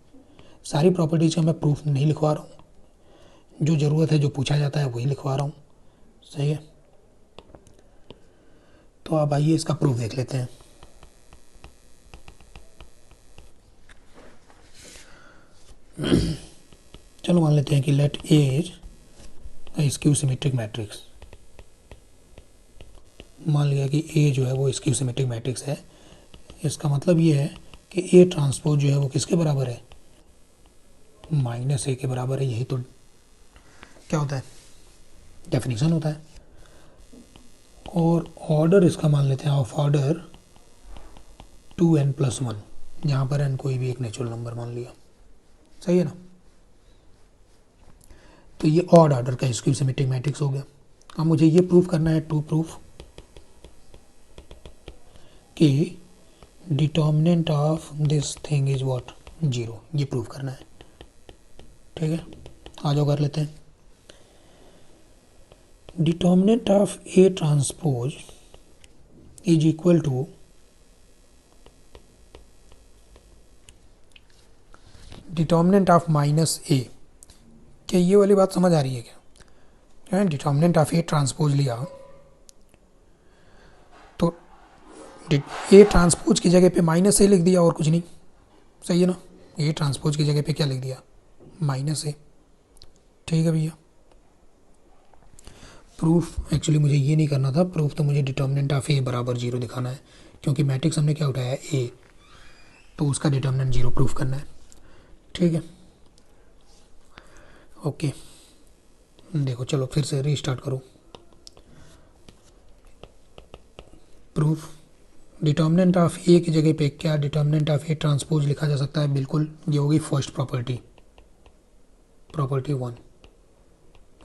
S1: सारी प्रॉपर्टीज का मैं प्रूफ नहीं लिखवा रहा हूँ, जो ज़रूरत है जो पूछा जाता है वही लिखवा रहा हूँ। सही है, तो अब आइए इसका प्रूफ देख लेते हैं। चलो मान लेते हैं कि let A is skew symmetric matrix. मान लिया कि ए जो है वो स्क्यू सिमेट्रिक मैट्रिक्स है। इसका मतलब ये है कि ए ट्रांसपोज जो है वो किसके बराबर है, -a के बराबर है। यही तो क्या होता है, डेफिनेशन होता है। और ऑर्डर इसका मान लेते हैं ऑफ ऑर्डर 2n+1, जहाँ पर n कोई भी एक नेचुरल नंबर मान लिया, सही है ना। तो ये ऑड ऑर्डर का स्क्यू सिमेट्रिक मैट्रिक्स हो गया। अब मुझे ये प्रूफ करना है, टू प्रूफ कि determinant of this thing is what, 0। ये प्रूफ करना है, ठीक है। आ जाओ कर लेते हैं। Determinant of A transpose is equal to determinant of -a। क्या ये वाली बात समझ आ रही है क्या? डिटर्मिनेंट ऑफ ए ट्रांसपोज लिया तो ए ट्रांसपोज की जगह पे -a लिख दिया और कुछ नहीं, सही है ना। ए ट्रांसपोज की जगह पे क्या लिख दिया, -a, ठीक है भैया। प्रूफ एक्चुअली मुझे ये नहीं करना था, प्रूफ तो मुझे डिटर्मिनेंट ऑफ ए बराबर 0 दिखाना है, क्योंकि मैट्रिक्स हमने क्या उठाया ए, तो उसका डिटर्मिनेंट 0 प्रूफ करना है, ठीक है। ओके देखो चलो फिर से रीस्टार्ट करो। प्रूफ डिटर्मिनेंट ऑफ ए की जगह पे क्या डिटर्मिनेंट ऑफ ए ट्रांसपोज लिखा जा सकता है, बिल्कुल। ये होगी first property, property 1।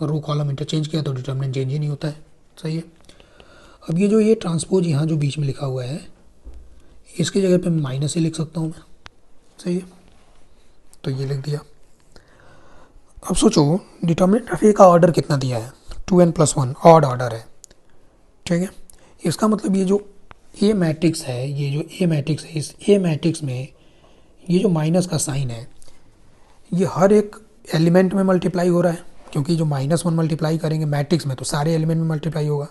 S1: Row column interchange किया तो डिटर्मिनेंट चेंज ही नहीं होता है, सही है। अब ये जो ये ट्रांसपोज यहाँ जो बीच में लिखा हुआ है, इसकी जगह पे -a लिख सकता हूँ मैं, सही है। तो ये लिख दिया। अब सोचो डिटर्मिनेंट ऑफ ए का ऑर्डर कितना दिया है, 2n+1, ऑड ऑर्डर है, ठीक है। इसका मतलब ये जो ए मैट्रिक्स है, ये जो ए मैट्रिक्स है, इस ए मैट्रिक्स में ये जो माइनस का साइन है, ये हर एक एलिमेंट में मल्टीप्लाई हो रहा है, क्योंकि जो -1 मल्टीप्लाई करेंगे मैट्रिक्स में तो सारे एलिमेंट में मल्टीप्लाई होगा।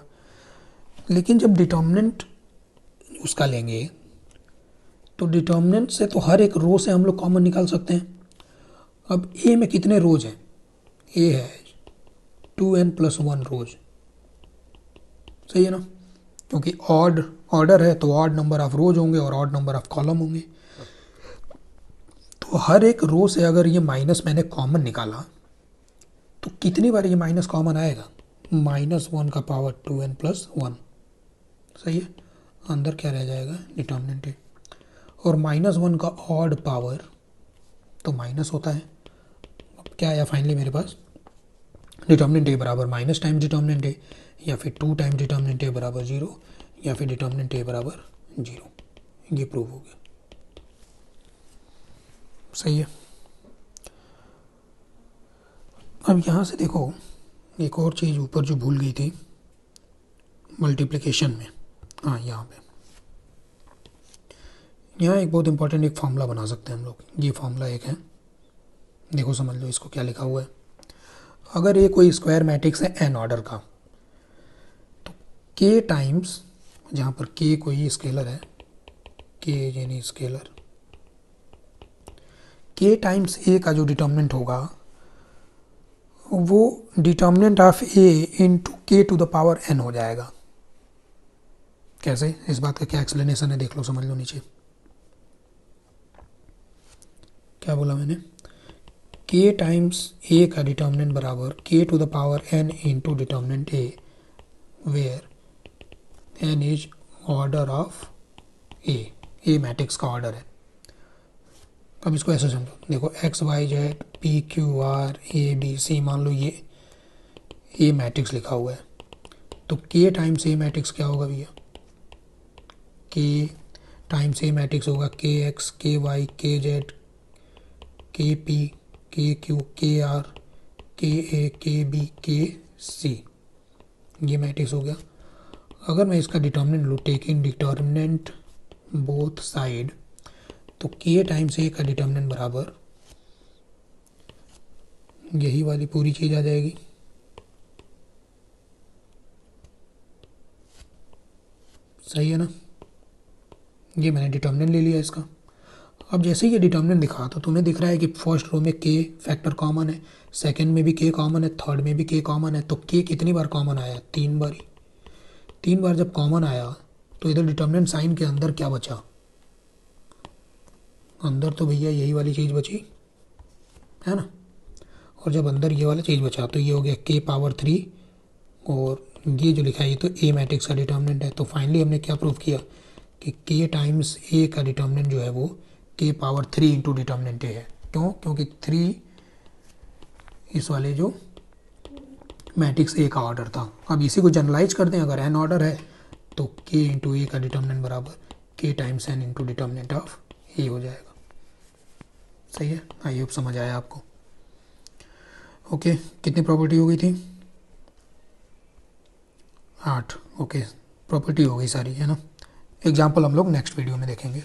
S1: लेकिन जब डिटर्मिनेंट उसका लेंगे तो डिटर्मिनेंट से तो हर एक रो से हम लोग कॉमन निकाल सकते हैं। अब ए में कितने रोज हैं, ए है 2n+1 रोज, सही है ना, क्योंकि ऑड ऑर्डर है तो ऑड नंबर ऑफ रोज होंगे और ऑड नंबर ऑफ कॉलम होंगे। तो हर एक रो से अगर ये माइनस मैंने कॉमन निकाला तो कितनी बार ये माइनस कॉमन आएगा, -1 का पावर 2n+1, सही है। अंदर क्या रह जाएगा, डिटर्मिनेंट है। और -1 का ऑड पावर तो माइनस होता है। अब क्या आया फाइनली मेरे पास, डिटर्मिनेंट ए बराबर माइनस टाइम डिटर्मिनेंट ए, या फिर 2 टाइम डिटर्मिनेंट ए बराबर 0, या फिर डिटर्मिनेंट ए बराबर 0। ये प्रूव हो गया, सही है। अब यहाँ से देखो एक और चीज़ ऊपर जो भूल गई थी मल्टीप्लिकेशन में, हाँ यहाँ पे यहाँ एक बहुत इंपॉर्टेंट एक फार्मूला बना सकते हैं हम लोग। ये फार्मूला एक है, देखो समझ लो इसको क्या लिखा हुआ है। अगर ये कोई स्क्वायर मैट्रिक्स है n ऑर्डर का, तो k टाइम्स, जहाँ पर k कोई स्केलर है, k यानी स्केलर, k टाइम्स a का जो डिटर्मिनेंट होगा वो determinant of a into k⁻n हो जाएगा। कैसे, इस बात का क्या एक्सप्लेनेशन है देख लो, समझ लो नीचे क्या बोला मैंने। k टाइम्स a का डिटर्मिनेंट बराबर k⁻n into determinant a, where n is order of a matrix का ऑर्डर है। अब इसको ऐसे समझो, देखो x y z p q r a b c, मान लो ये a मैट्रिक्स लिखा हुआ है, तो k टाइम्स a मैट्रिक्स क्या होगा भैया, k टाइम्स a मैट्रिक्स होगा k x k y k z k p k q k r k a k b k c, ये मैट्रिक्स हो गया। अगर मैं इसका डिटर्मिनेंट लूँ, टेकिंग डिटर्मिनेंट बोथ साइड, तो k टाइम्स a का डिटर्मिनेंट बराबर यही वाली पूरी चीज़ आ जाएगी, सही है ना। ये मैंने डिटर्मिनेंट ले लिया इसका। अब जैसे ही ये डिटर्मिनेंट दिखा तो तुम्हें दिख रहा है कि फर्स्ट रो में k फैक्टर कॉमन है, सेकंड में भी k कॉमन है, थर्ड में भी k कॉमन है। तो k कितनी बार कॉमन आया, 3 बार ही। 3 बार जब कॉमन आया तो इधर डिटर्मिनेंट साइन के अंदर क्या बचा, अंदर तो भैया यही वाली चीज़ बची है ना, और जब अंदर ये वाला चीज़ बचा तो ये हो गया k पावर 3, और ये जो लिखा है ये तो ए मैट्रिक्स का डिटर्मिनेंट है। तो फाइनली हमने क्या प्रूव किया कि k टाइम्स ए का डिटर्मिनेंट जो है वो k पावर 3 इंटू डिटर्मिनेंट ए है। क्यों? क्योंकि 3 इस वाले जो मैट्रिक्स ए का ऑर्डर था। अब इसी को जनरलाइज कर दें, अगर एन ऑर्डर है तो k इंटू ए का डिटर्मिनेंट बराबर k times n into determinant of A हो जाएगा। सही है, आई होप समझ आया आपको। ओके, कितनी प्रॉपर्टी हो गई थी? 8। ओके, प्रॉपर्टी हो गई सारी, है ना। एग्जाम्पल हम लोग नेक्स्ट वीडियो में देखेंगे।